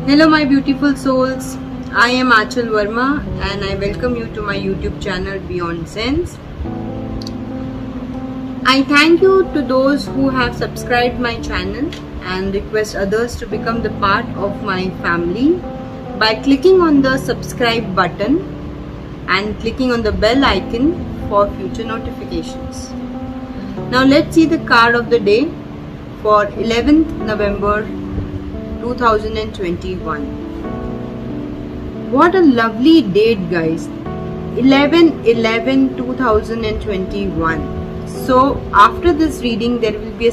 Hello my beautiful souls, I am Achal Verma and I welcome you to my YouTube channel Beyond Sense. I thank you to those who have subscribed my channel and request others to become the part of my family by clicking on the subscribe button and clicking on the bell icon for future notifications. Now let's see the card of the day for 11th November 2021. What a lovely date, guys. 11/11/2021. So after this reading there will be a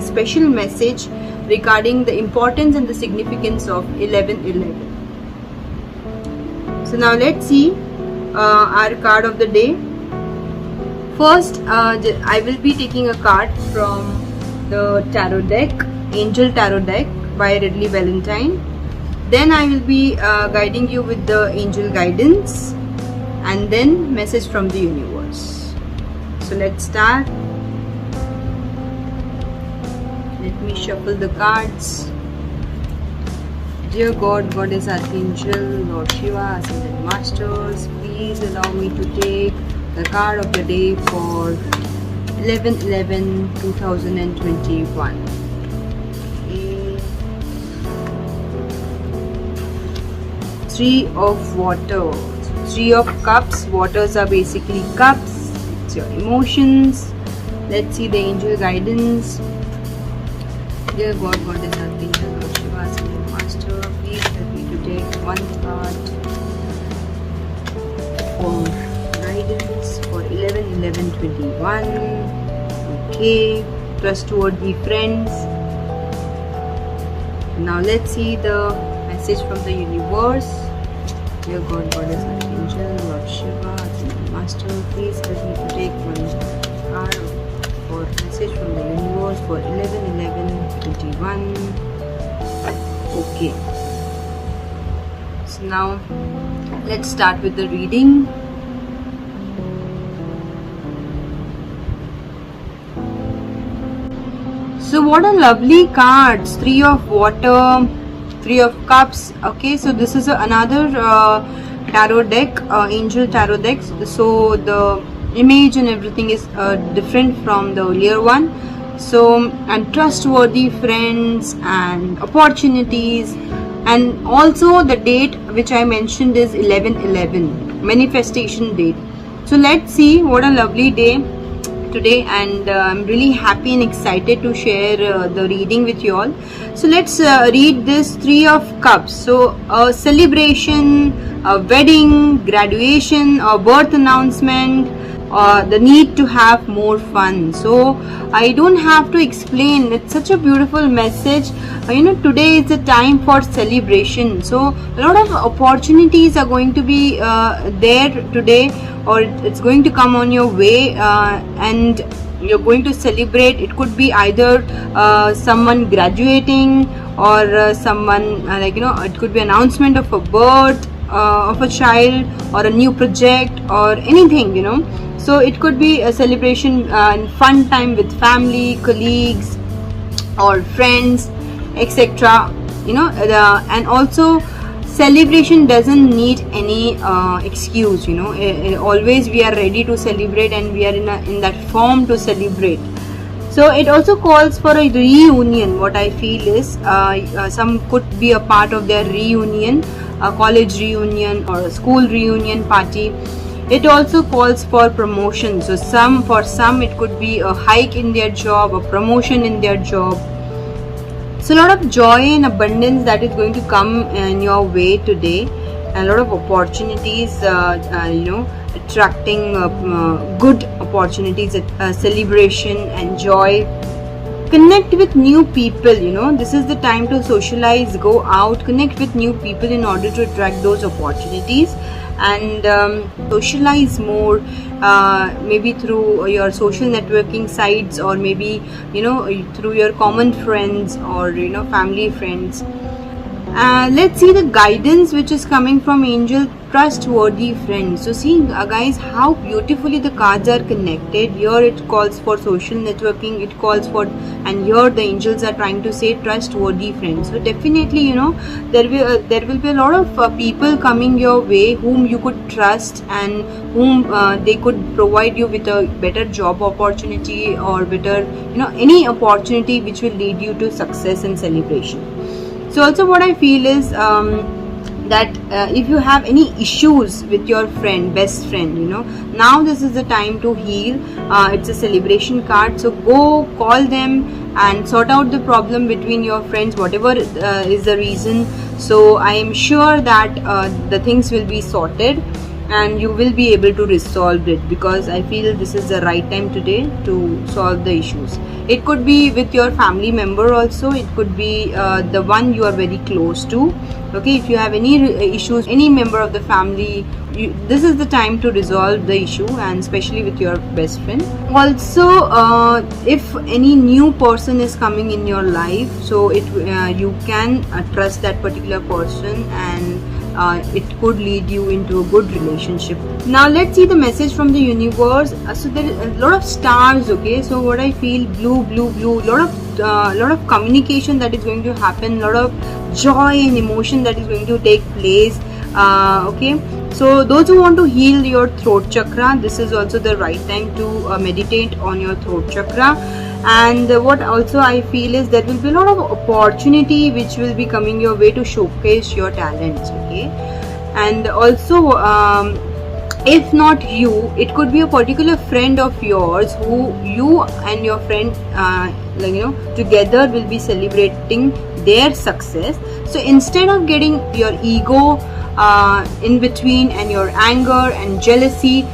special message regarding the importance and the significance of 11/11. So now let's see our card of the day. First I will be taking a card from the tarot deck, Angel Tarot deck by Ridley Valentine. Then I will be guiding you with the angel guidance and then message from the universe. So let's start. Let me shuffle the cards. Dear God, Goddess, Archangel, Lord Shiva, Ascended Masters, please allow me to take the card of the day for 11/11/2021. Three of Waters, Three of Cups. Waters are basically cups. It's your emotions. Let's see the angel guidance. Dear God, Goddess, Archangel, Lord Shiva, Ascended Master, please help me to take one card for guidance for 11/11/21. Okay, trustworthy friends. Now let's see the message from the universe. Dear God, Goddess, Archangel, Lord Shiva, Ascended Master, please help me to take one card for message from the universe for 11/11/21. Okay. So now let's start with the reading. So what a lovely cards. Three of Water, Three of Cups. Okay, so this is another tarot deck, Angel Tarot deck. So the image and everything is different from the earlier one. So, and trustworthy friends and opportunities, and also the date which I mentioned is 11/11, manifestation date. So let's see what a lovely day today, and I'm really happy and excited to share the reading with you all. So let's read this Three of Cups. So a celebration, a wedding, graduation, a birth announcement, the need to have more fun. So I don't have to explain, it's such a beautiful message. Today is the time for celebration. So a lot of opportunities are going to be there today, or it's going to come on your way, and you're going to celebrate. It could be either someone graduating, or someone it could be announcement of a birth of a child, or a new project, or anything. So it could be a celebration and fun time with family, colleagues, or friends, etc. And also celebration doesn't need any excuse. Always we are ready to celebrate, and we are in that form to celebrate. So it also calls for a reunion. What I feel is some could be a part of their reunion, a college reunion or a school reunion party. It also calls for promotion. So for some it could be a hike in their job, a promotion in their job. So a lot of joy and abundance that is going to come in your way today, and a lot of opportunities, attracting good opportunities, celebration and joy. Connect with new people. This is the time to socialize, go out, connect with new people in order to attract those opportunities, and socialize more, maybe through your social networking sites, or maybe through your common friends, or family friends. Let's see the guidance which is coming from Angel trustworthy friends. So see guys, how beautifully the cards are connected. Here it calls for social networking, it calls for, and here the angels are trying to say trustworthy friends. So definitely, you know, there will be a lot of people coming your way whom you could trust, and whom they could provide you with a better job opportunity, or better, you know, any opportunity which will lead you to success and celebration. So also what I feel is that if you have any issues with your friend, best friend, you know, now this is the time to heal. It's a celebration card, so go call them and sort out the problem between your friends, whatever is the reason. So I am sure that the things will be sorted and you will be able to resolve it, because I feel this is the right time today to solve the issues. It could be with your family member also, it could be the one you are very close to. Okay, if you have any issues, any member of the family, this is the time to resolve the issue, and especially with your best friend. Also, if any new person is coming in your life, so you can trust that particular person, and it could lead you into a good relationship. Now let's see the message from the universe. So there is a lot of stars. Okay, so what I feel, blue, lot of communication that is going to happen, lot of joy and emotion that is going to take place. Okay, so those who want to heal your throat chakra, this is also the right time to meditate on your throat chakra. And what also I feel is there will be a lot of opportunity which will be coming your way to showcase your talents. Okay, and also if not you, it could be a particular friend of yours who you and your friend like, you know, together will be celebrating their success. So instead of getting your ego in between and your anger and jealousy,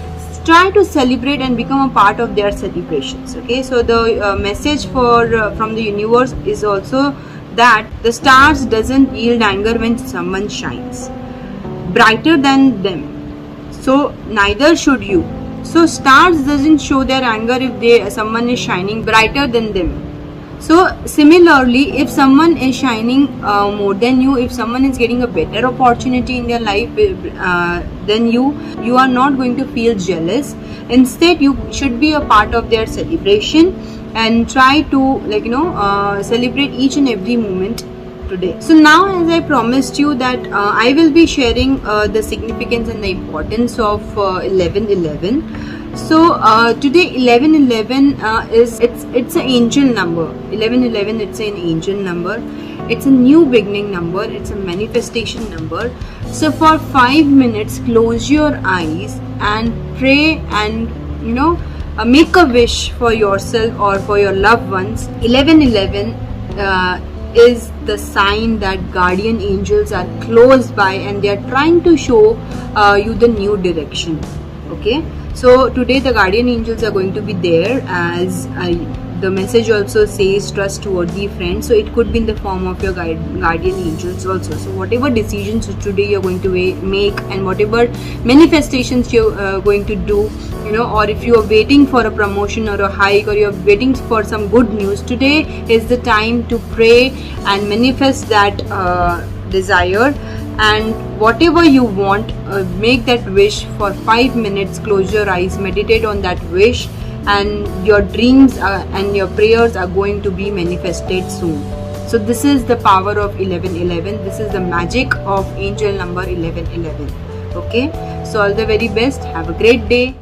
try to celebrate and become a part of their celebrations. Okay, so the message for from the universe is also that the stars doesn't yield anger when someone shines brighter than them, so neither should you. So stars doesn't show their anger if someone is shining brighter than them. So similarly, if someone is shining more than you, if someone is getting a better opportunity in their life than you are not going to feel jealous. Instead, you should be a part of their celebration and try to, like, you know, celebrate each and every moment today. So now, as I promised you that I will be sharing the significance and the importance of 1111. So today 1111 it's an angel number. 1111, it's an angel number. It's a new beginning number. It's a manifestation number. So for 5 minutes, close your eyes and pray, and, you know, make a wish for yourself or for your loved ones. 1111 is the sign that guardian angels are close by and they are trying to show you the new direction. Okay, so today the guardian angels are going to be there, as the message also says trustworthy friends. So it could be in the form of your guardian angels also. So whatever decisions today you're going to make, and whatever manifestations you're going to do, you know, or if you are waiting for a promotion or a hike, or you're waiting for some good news, today is the time to pray and manifest that desire. And whatever you want, make that wish for 5 minutes. Close your eyes, meditate on that wish, and your dreams and your prayers are going to be manifested soon. So this is the power of 1111. This is the magic of angel number 1111. Okay, so all the very best. Have a great day.